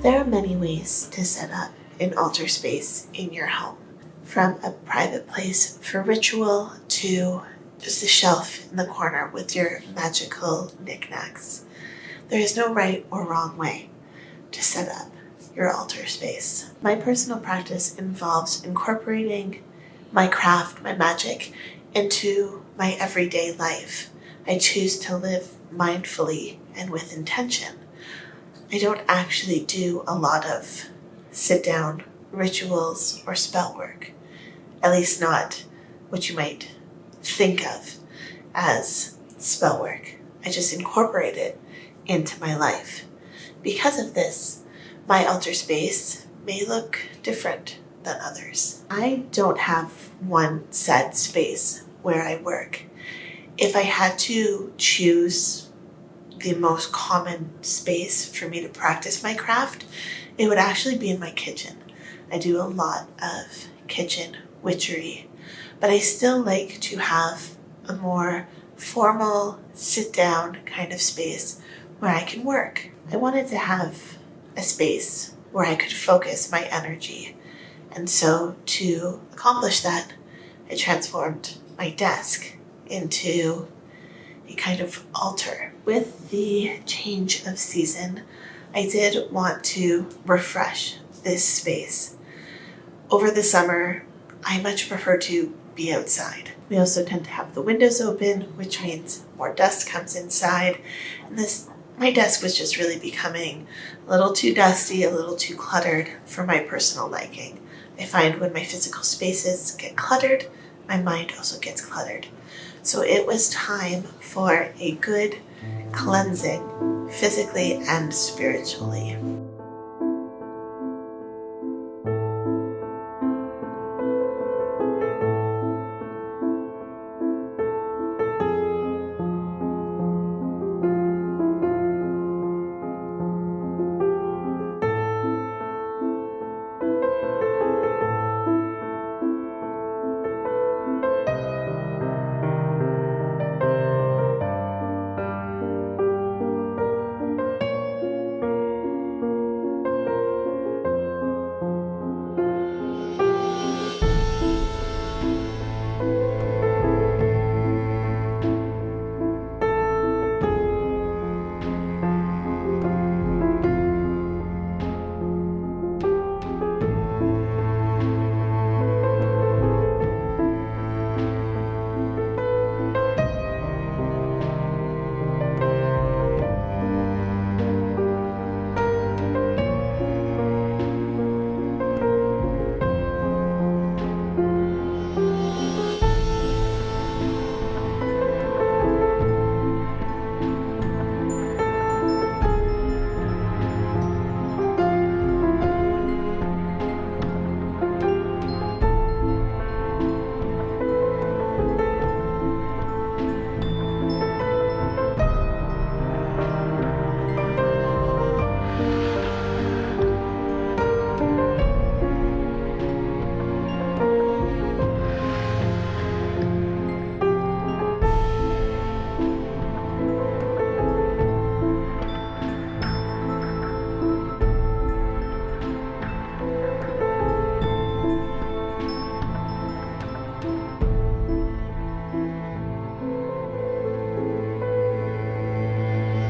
There are many ways to set up an altar space in your home, from a private place for ritual to just a shelf in the corner with your magical knickknacks. There is no right or wrong way to set up your altar space. My personal practice involves incorporating my craft, my magic, into my everyday life. I choose to live mindfully and with intention. I don't actually do a lot of sit-down rituals or spell work, at least not what you might think of as spell work. I just incorporate it into my life. Because of this, my altar space may look different than others. I don't have one set space where I work. If I had to choose the most common space for me to practice my craft, it would actually be in my kitchen. I do a lot of kitchen witchery, but I still like to have a more formal sit-down kind of space where I can work. I wanted to have a space where I could focus my energy, and so to accomplish that, I transformed my desk into a kind of altar. With the change of season, I did want to refresh this space. Over the summer, I much prefer to be outside. We also tend to have the windows open, which means more dust comes inside. And my desk was just really becoming a little too dusty, a little too cluttered for my personal liking. I find when my physical spaces get cluttered, my mind also gets cluttered. So it was time for a good cleansing, physically and spiritually.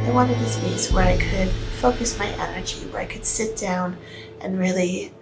I wanted a space where I could focus my energy, where I could sit down and really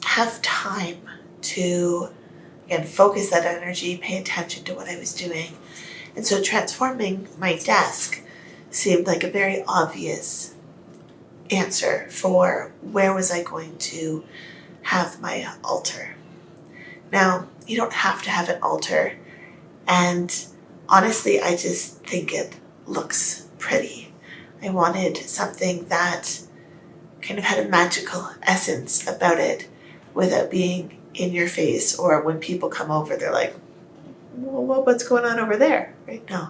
have time to, again, focus that energy, pay attention to what I was doing. And so transforming my desk seemed like a very obvious answer for where was I going to have my altar. Now, you don't have to have an altar, and honestly, I just think it looks pretty. I wanted something that kind of had a magical essence about it without being in your face, or when people come over, they're like, well, what's going on over there? Right? No,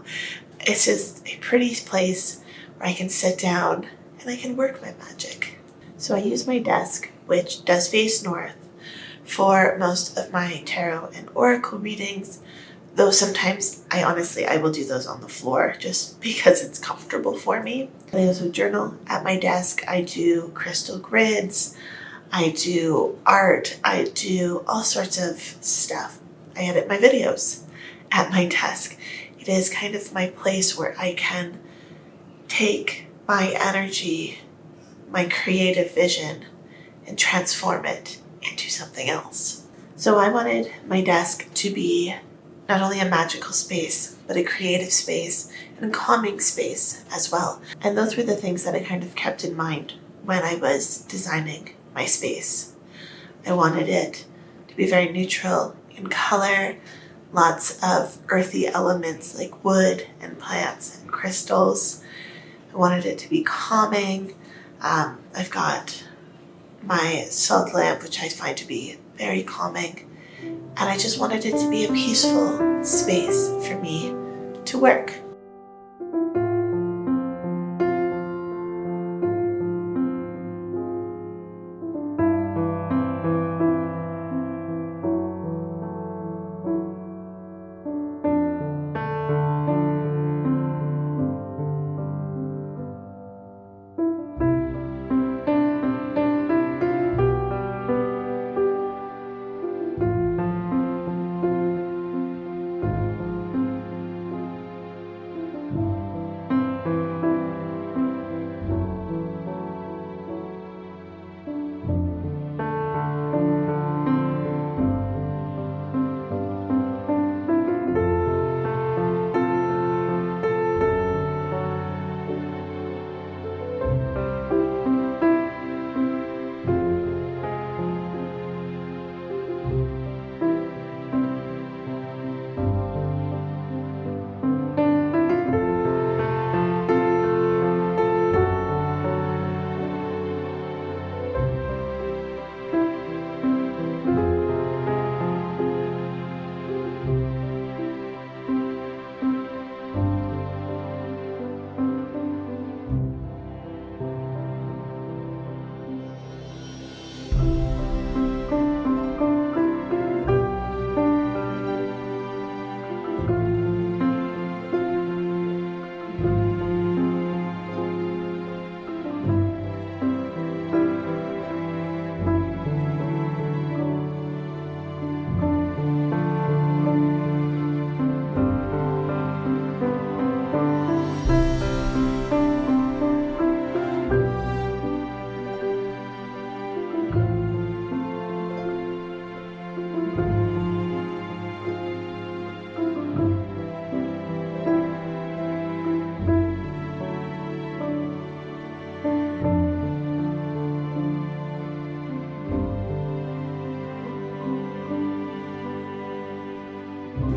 it's just a pretty place where I can sit down and I can work my magic. So I use my desk, which does face north, for most of my tarot and oracle readings, Though sometimes I will do those on the floor just because it's comfortable for me. I also journal at my desk. I do crystal grids. I do art. I do all sorts of stuff. I edit my videos at my desk. It is kind of my place where I can take my energy, my creative vision, and transform it into something else. So I wanted my desk to be not only a magical space, but a creative space and a calming space as well. And those were the things that I kind of kept in mind when I was designing my space. I wanted it to be very neutral in color, lots of earthy elements like wood and plants and crystals. I wanted it to be calming. I've got my salt lamp, which I find to be very calming. And I just wanted it to be a peaceful space for me to work.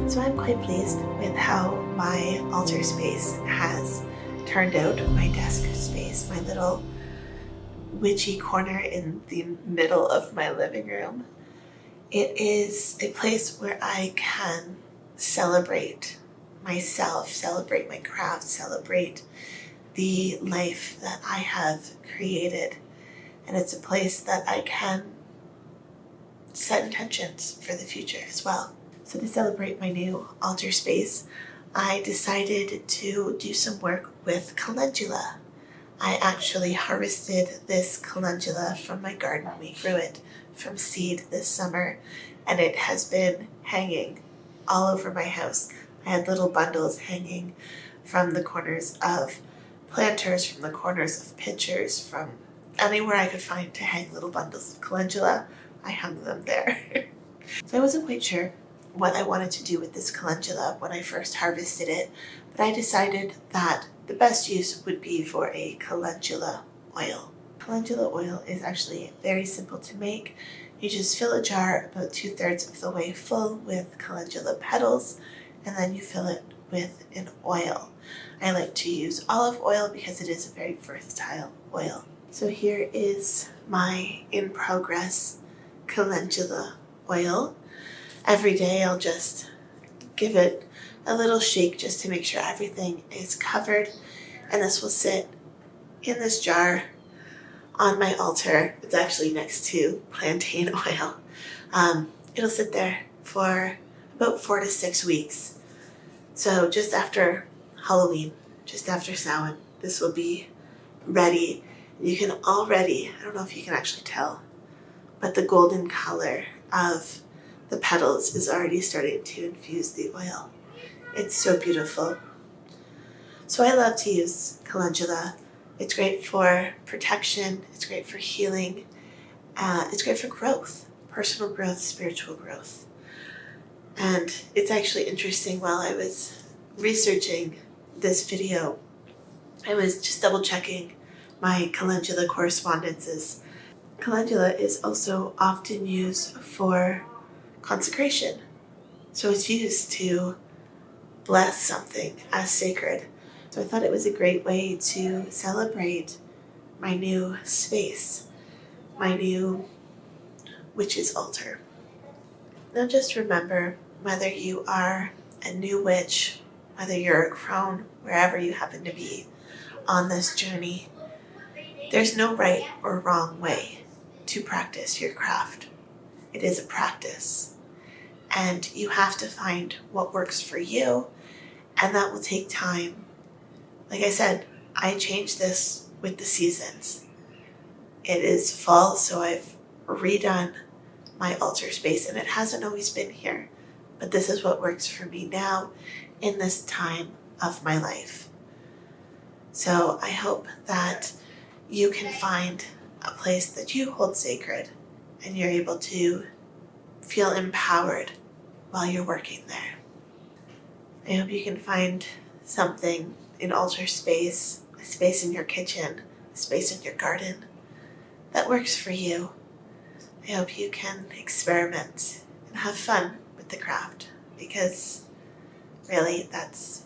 So I'm quite pleased with how my altar space has turned out, my desk space, my little witchy corner in the middle of my living room. It is a place where I can celebrate myself, celebrate my craft, celebrate the life that I have created. And it's a place that I can set intentions for the future as well. So to celebrate my new altar space, I decided to do some work with calendula. I actually harvested this calendula from my garden. We grew it from seed this summer, and it has been hanging all over my house. I had little bundles hanging from the corners of planters, from the corners of pitchers, from anywhere I could find to hang little bundles of calendula. I hung them there. So I wasn't quite sure what I wanted to do with this calendula when I first harvested it, but I decided that the best use would be for a calendula oil. Calendula oil is actually very simple to make. You just fill a jar about 2/3 of the way full with calendula petals, and then you fill it with an oil. I like to use olive oil because it is a very versatile oil. So here is my in-progress calendula oil. Every day I'll just give it a little shake just to make sure everything is covered, and this will sit in this jar on my altar. It's actually next to plantain oil. It'll sit there for about 4 to 6 weeks. So just after Halloween, just after Samhain, this will be ready. You can already, I don't know if you can actually tell, but the golden color of the petals is already starting to infuse the oil. It's so beautiful. So I love to use calendula. It's great for protection, it's great for healing, it's great for growth, personal growth, spiritual growth. And it's actually interesting, while I was researching this video, I was just double checking my calendula correspondences. Calendula is also often used for consecration. So it's used to bless something as sacred. So I thought it was a great way to celebrate my new space, my new witch's altar. Now just remember, whether you are a new witch, whether you're a crone, wherever you happen to be on this journey, there's no right or wrong way to practice your craft. It is a practice, and you have to find what works for you, and that will take time. Like I said, I changed this with the seasons. It is fall, so I've redone my altar space, and it hasn't always been here, but this is what works for me now in this time of my life. So I hope that you can find a place that you hold sacred and you're able to feel empowered while you're working there. I hope you can find something in altar space, a space in your kitchen, a space in your garden that works for you. I hope you can experiment and have fun with the craft, because really that's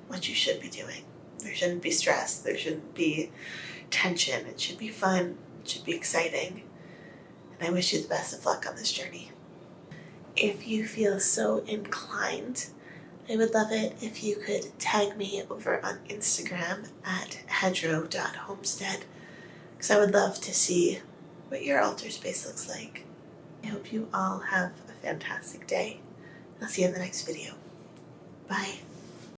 what you should be doing. There shouldn't be stress, there shouldn't be tension, it should be fun, it should be exciting, and I wish you the best of luck on this journey. If you feel so inclined, I would love it if you could tag me over on Instagram at hedgerow.homestead, because I would love to see what your altar space looks like. I hope you all have a fantastic day. I'll see you in the next video. Bye.